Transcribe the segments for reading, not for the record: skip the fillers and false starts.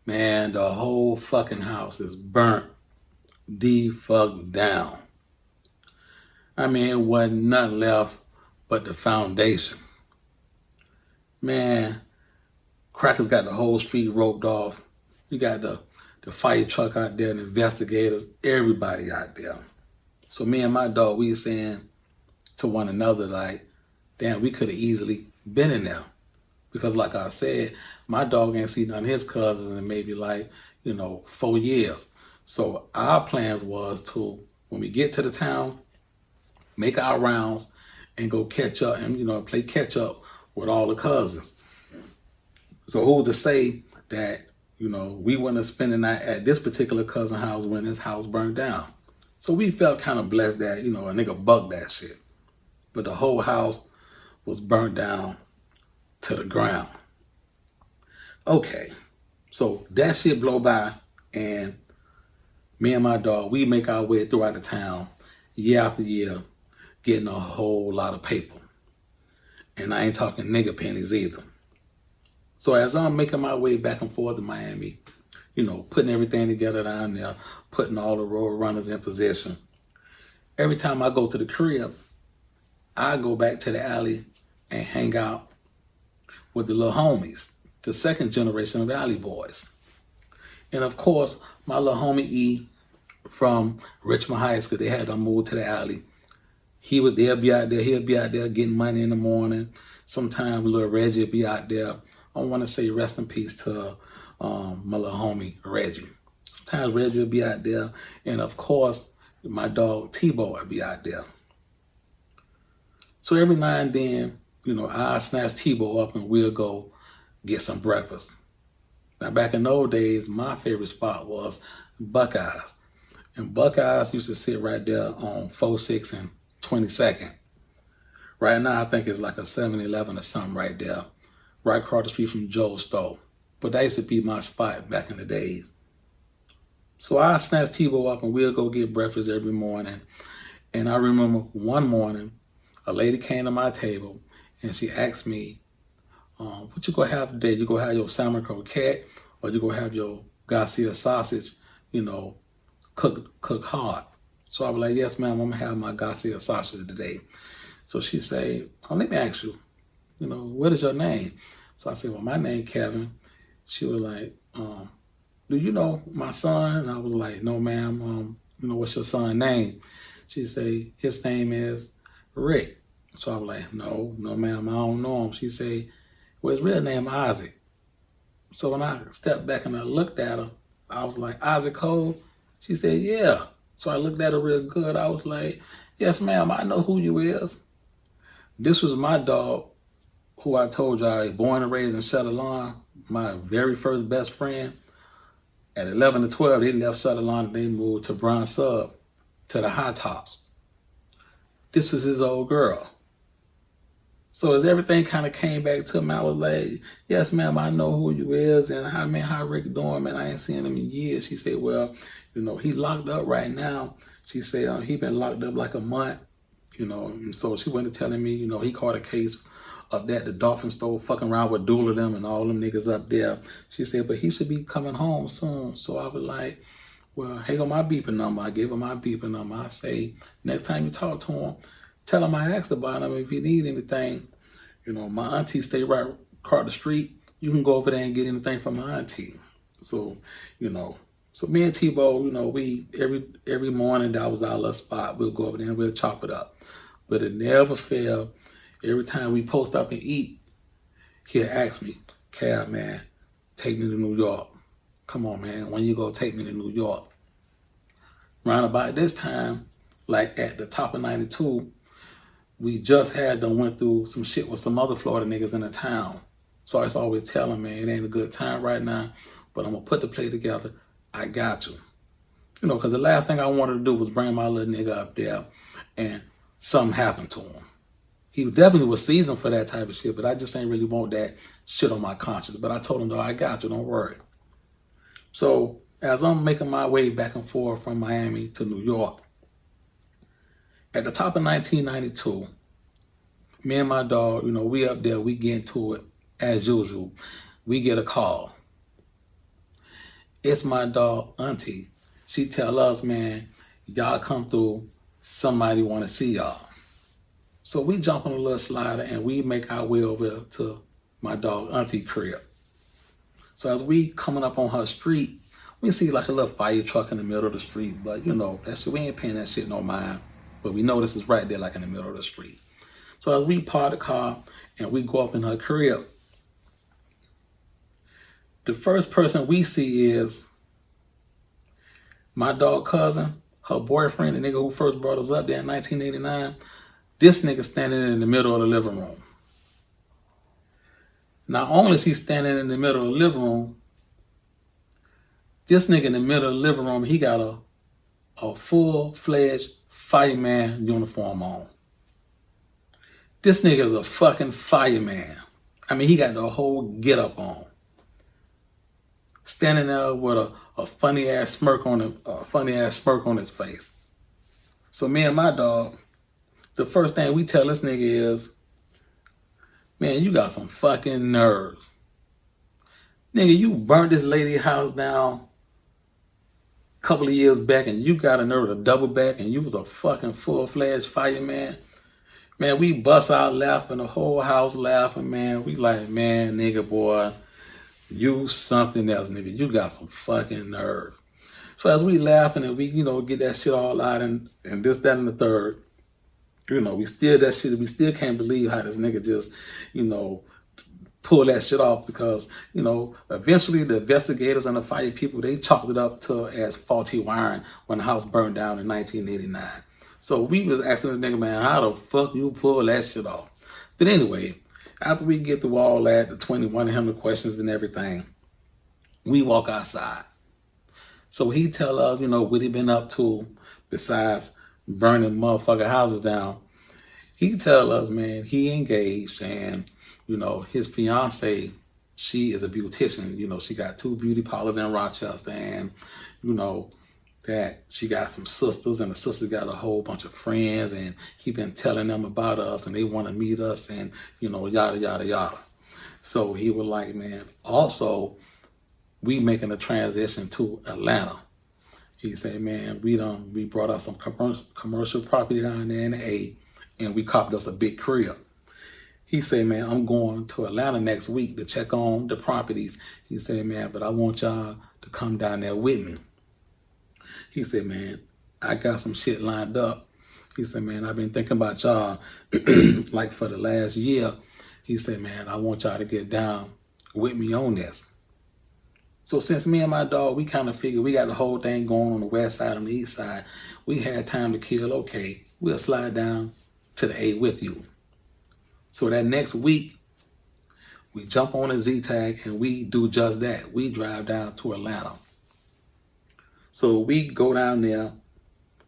Man, the whole fucking house is burnt the fuck down. I mean, it wasn't nothing left but the foundation. Man, crackers got the whole street roped off. You got the fire truck out there, the investigators, everybody out there. So me and my dog, we saying to one another like, damn, we could have easily been in there. Because like I said, my dog ain't seen none of his cousins in maybe like, 4 years. So our plans was to, when we get to the town, make our rounds and go catch up and, play catch up with all the cousins. So who's to say that, we wouldn't have spent the night at this particular cousin house when his house burned down. So we felt kind of blessed that, a nigga bugged that shit. But the whole house was burnt down to the ground. Okay, so that shit blow by, and me and my dog, we make our way throughout the town year after year, getting a whole lot of paper. And I ain't talking nigga pennies either. So as I'm making my way back and forth to Miami, putting everything together down there, putting all the road runners in position, every time I go to the crib, I go back to the alley and hang out with the little homies, the second generation of alley boys. And of course, my little homie E from Richmond High School, they had to move to the alley. He'll be out there getting money in the morning. Sometimes little Reggie will be out there. I want to say rest in peace to my little homie Reggie. Sometimes Reggie will be out there. And of course, my dog T-Boy will be out there. So every now and then, I snatch T-Boy up and we'll go get some breakfast. Now back in those days, my favorite spot was Buckeyes. And Buckeyes used to sit right there on 46 and 22nd. Right now, I think it's like a 7-Eleven or something right there, right across the street from Joe's store. But that used to be my spot back in the days. So I snatch T-Boy up and we'll go get breakfast every morning. And I remember one morning, a lady came to my table and she asked me, what you gonna have today? You gonna have your salmon croquette or you gonna have your Garcia sausage, cook hard? So I was like, yes, ma'am, I'm gonna have my Garcia sausage today. So she said, let me ask you, what is your name? So I said, well, my name Kevin. She was like, do you know my son? And I was like, no, ma'am. What's your son's name? She said, his name is Rick. So I was like, no, ma'am, I don't know him. She said, well, his real name Isaac. So when I stepped back and I looked at her, I was like, Isaac Cole? She said, yeah. So I looked at her real good. I was like, yes, ma'am, I know who you is. This was my dog, who I told you I was born and raised in Chatillon, my very first best friend. At 11 to 12, they left Chatillon and they moved to Bronx Sub, to the High Tops. This was his old girl. So as everything kind of came back to me, I was like, yes, ma'am, I know who you is. And how Rick doing, man? I ain't seen him in years. She said, well, he locked up right now. She said, he been locked up like a month, And so she went to telling me, he caught a case of that. The Dolphin store fucking around with Dool of them and all them niggas up there. She said, but he should be coming home soon. So I was like, well, here go my beeping number. I gave her my beeping number. I say, next time you talk to him, tell him I asked about him. If you need anything, my auntie stay right across the street. You can go over there and get anything from my auntie. So, so me and T-Boy, we every morning that was our little spot. We'll go over there and we'll chop it up. But it never failed. Every time we post up and eat, he'll ask me, Cal, man, take me to New York. Come on, man, when you go take me to New York? Round about this time, like at the top of 92, we just had done went through some shit with some other Florida niggas in the town. So I always tell them, man, it ain't a good time right now, but I'm gonna put the play together. I got you. Because the last thing I wanted to do was bring my little nigga up there and something happened to him. He definitely was seasoned for that type of shit, but I just ain't really want that shit on my conscience. But I told him, though, I got you, don't worry. So as I'm making my way back and forth from Miami to New York, at the top of 1992, me and my dog, we up there, we get into it as usual. We get a call. It's my dog Auntie. She tell us, man, y'all come through, somebody want to see y'all. So we jump on a little slider and we make our way over to my dog Auntie crib. So as we coming up on her street, we see like a little fire truck in the middle of the street, but you know, that shit, we ain't paying that shit no mind. But we know this is right there like in the middle of the street. So as we park the car and we go up in her crib, the first person we see is my dog cousin, her boyfriend, the nigga who first brought us up there in 1989. This nigga standing in the middle of the living room. Not only is he standing in the middle of the living room, this nigga in the middle of the living room, he got a full-fledged fireman uniform on. This nigga is a fucking fireman. I mean, he got the whole get up on. Standing there with a funny ass smirk on his face. So me and my dog, the first thing we tell this nigga is, man, you got some fucking nerves. Nigga, you burnt this lady's house down a couple of years back and you got a nerve to double back and you was a fucking full-fledged fireman. Man, we bust out laughing, the whole house laughing, man. We like, man, nigga, boy, you something else, nigga. You got some fucking nerve. So as we laughing and we, you know, get that shit all out and this, that, and the third, you know, we still can't believe how this nigga just, you know, pull that shit off because, you know, eventually the investigators and the fire people, they chalked it up to as faulty wiring when the house burned down in 1989. So we was asking the nigga, man, how the fuck you pull that shit off? But anyway, after we get through all that, the 2100 questions and everything, we walk outside. So he tell us, you know, what he been up to besides burning motherfucking houses down. He tell us, man, he engaged and, you know, his fiance, she is a beautician. You know, she got 2 beauty parlors in Rochester and, you know, that she got some sisters and the sisters got a whole bunch of friends and he been telling them about us and they want to meet us and, you know, yada, yada, yada. So he was like, man, also, we making a transition to Atlanta. He said, man, we brought out some commercial property down there in the A and we copped us a big crib. He said, man, I'm going to Atlanta next week to check on the properties. He said, man, but I want y'all to come down there with me. He said, man, I got some shit lined up. He said, man, I've been thinking about y'all like for the last year. He said, man, I want y'all to get down with me on this. So since me and my dog, we kind of figured we got the whole thing going on the west side and the east side, we had time to kill. Okay, we'll slide down to the A with you. So that next week, we jump on a Z-Tag and we do just that. We drive down to Atlanta. So we go down there,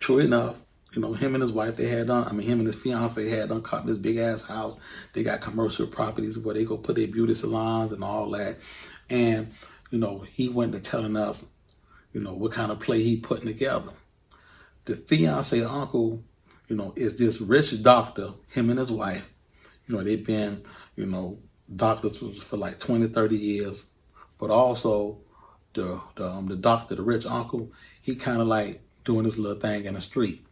true enough, you know, him and his wife, him and his fiance had done caught this big ass house. They got commercial properties where they go put their beauty salons and all that. And, you know, he went to telling us, you know, what kind of play he putting together. The fiance uncle, you know, is this rich doctor, him and his wife. You know, they've been, you know, doctors for like 20, 30 years. But also the doctor, the rich uncle, he kind of like doing this little thing in the street.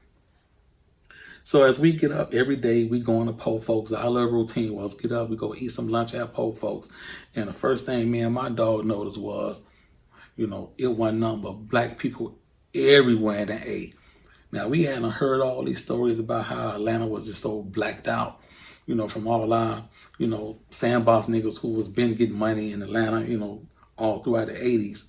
So as we get up every day, we going to Po Folks. Our little routine was get up, we go eat some lunch at Po Folks. And the first thing me and my dog noticed was, you know, it wasn't nothing but black people everywhere in the A. Now, we hadn't heard all these stories about how Atlanta was just so blacked out, you know, from all our, you know, sandbox niggas who was been getting money in Atlanta, you know, all throughout the 80s.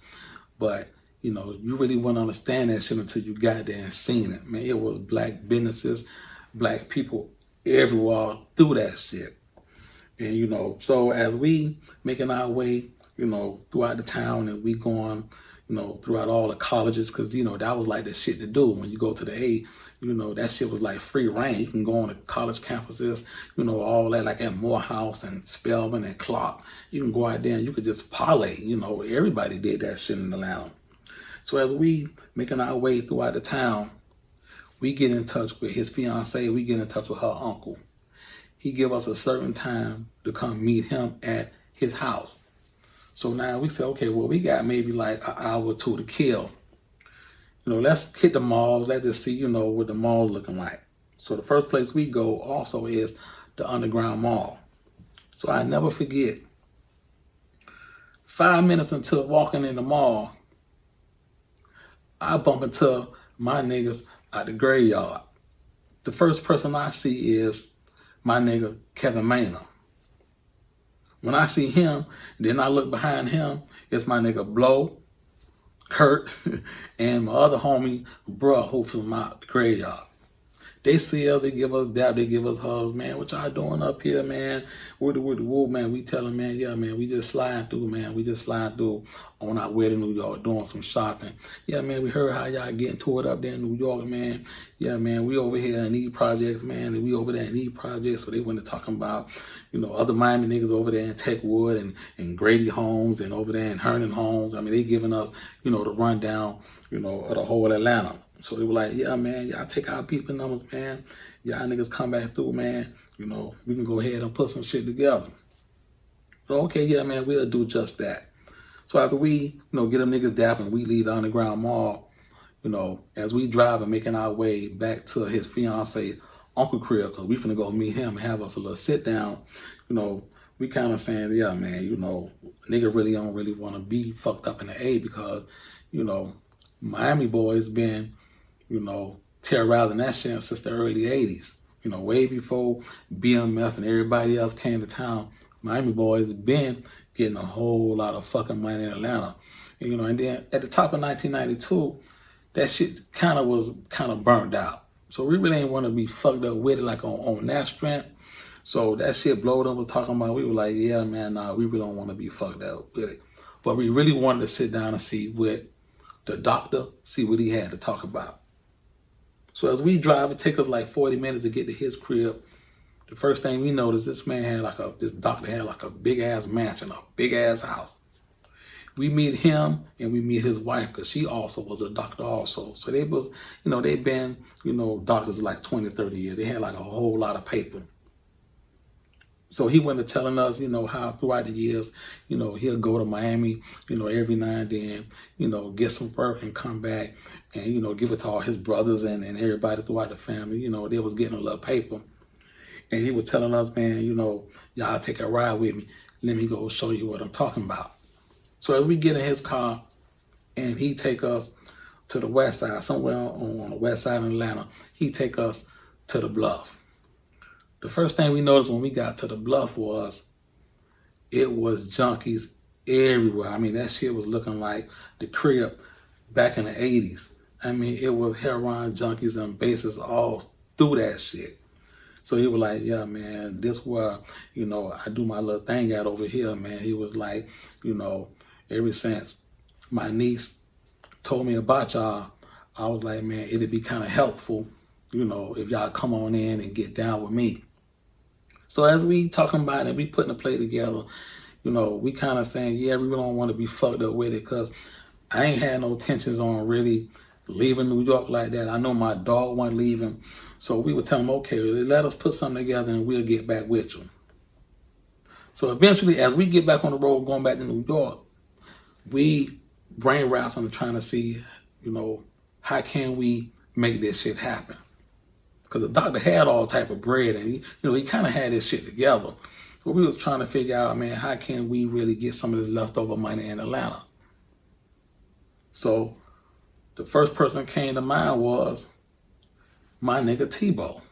But, you know, you really wouldn't understand that shit until you got there and seen it. Man, it was black businesses, black people everywhere through that shit. And, you know, so as we making our way, you know, throughout the town and we going, you know, throughout all the colleges, because, you know, that was like the shit to do. When you go to the A, you know, that shit was like free reign. You can go on the college campuses, you know, all that, like at Morehouse and Spelman and Clark. You can go out there and you could just parlay, you know, everybody did that shit in Atlanta. So as we making our way throughout the town, we get in touch with his fiance, we get in touch with her uncle. He give us a certain time to come meet him at his house. So now we say, okay, well, we got maybe like an hour or two to kill. Let's hit the malls. Let's just see, what the mall's looking like. So the first place we go also is the Underground Mall. So I never forget, 5 minutes into walking in the mall, I bump into my niggas at the graveyard. The first person I see is my nigga Kevin Maynard. When I see him, then I look behind him, it's my nigga Blow, Kurt, and my other homie, bruh, who from out the graveyard. They see us, they give us dap, they give us hugs, man. What y'all doing up here, man? With the woo, man. We tell them, man, yeah, man, we just sliding through, man. We just sliding through on our way to New York, doing some shopping. Yeah, man, we heard how y'all getting to it up there in New York, man. Yeah, man, we over here in these projects, man, and we over there in these projects. So they went to talking about, other Miami niggas over there in Techwood and Grady Homes and over there in Herndon Homes. I mean, they giving us, the rundown, of the whole Atlanta. So they were like, yeah, man, y'all take our people numbers, man. Y'all niggas come back through, man. We can go ahead and put some shit together. So, okay, yeah, man, we'll do just that. So after we, get them niggas dapping, we leave the Underground Mall, as we drive and making our way back to his fiance, Uncle crib, because we finna go meet him and have us a little sit down, we kind of saying, yeah, man, nigga really don't really want to be fucked up in the A because, Miami boys been, terrorizing that shit since the early 80s. Way before BMF and everybody else came to town, Miami boys been getting a whole lot of fucking money in Atlanta. And then at the top of 1992, that shit kind of burnt out. So we really ain't want to be fucked up with it like on that strength. So that shit Blow them was talking about, we were like, yeah, man, nah, we really don't want to be fucked up with it. But we really wanted to sit down and see what the doctor, see what he had to talk about. So as we drive, it takes us like 40 minutes to get to his crib. The first thing we noticed, this doctor had like a big ass mansion, a big ass house. We meet him and we meet his wife because she also was a doctor also. So they was, they've been, doctors like 20, 30 years. They had like a whole lot of paper. So he went to telling us, how throughout the years, he'll go to Miami, every now and then, get some work and come back and, give it to all his brothers and everybody throughout the family. They was getting a little paper. And he was telling us, man, y'all take a ride with me. Let me go show you what I'm talking about. So as we get in his car and he take us to the west side, somewhere on the west side of Atlanta, he take us to the Bluff. The first thing we noticed when we got to the Bluff was it was junkies everywhere. I mean, that shit was looking like the crib back in the 80s. I mean, it was heroin junkies and bases all through that shit. So he was like, yeah, man, this where, I do my little thing at over here, man. He was like, ever since my niece told me about y'all, I was like, man, it'd be kind of helpful, if y'all come on in and get down with me. So as we talking about it, we putting a play together, we kind of saying, yeah, we don't want to be fucked up with it because I ain't had no intentions on really leaving New York like that. I know my dog wasn't leaving. So we would tell him, okay, let us put something together and we'll get back with you. So eventually, as we get back on the road going back to New York, we brain wraps on trying to see, how can we make this shit happen? Because the doctor had all type of bread and he kind of had this shit together. So we was trying to figure out, man, how can we really get some of this leftover money in Atlanta? So the first person that came to mind was my nigga Tebow.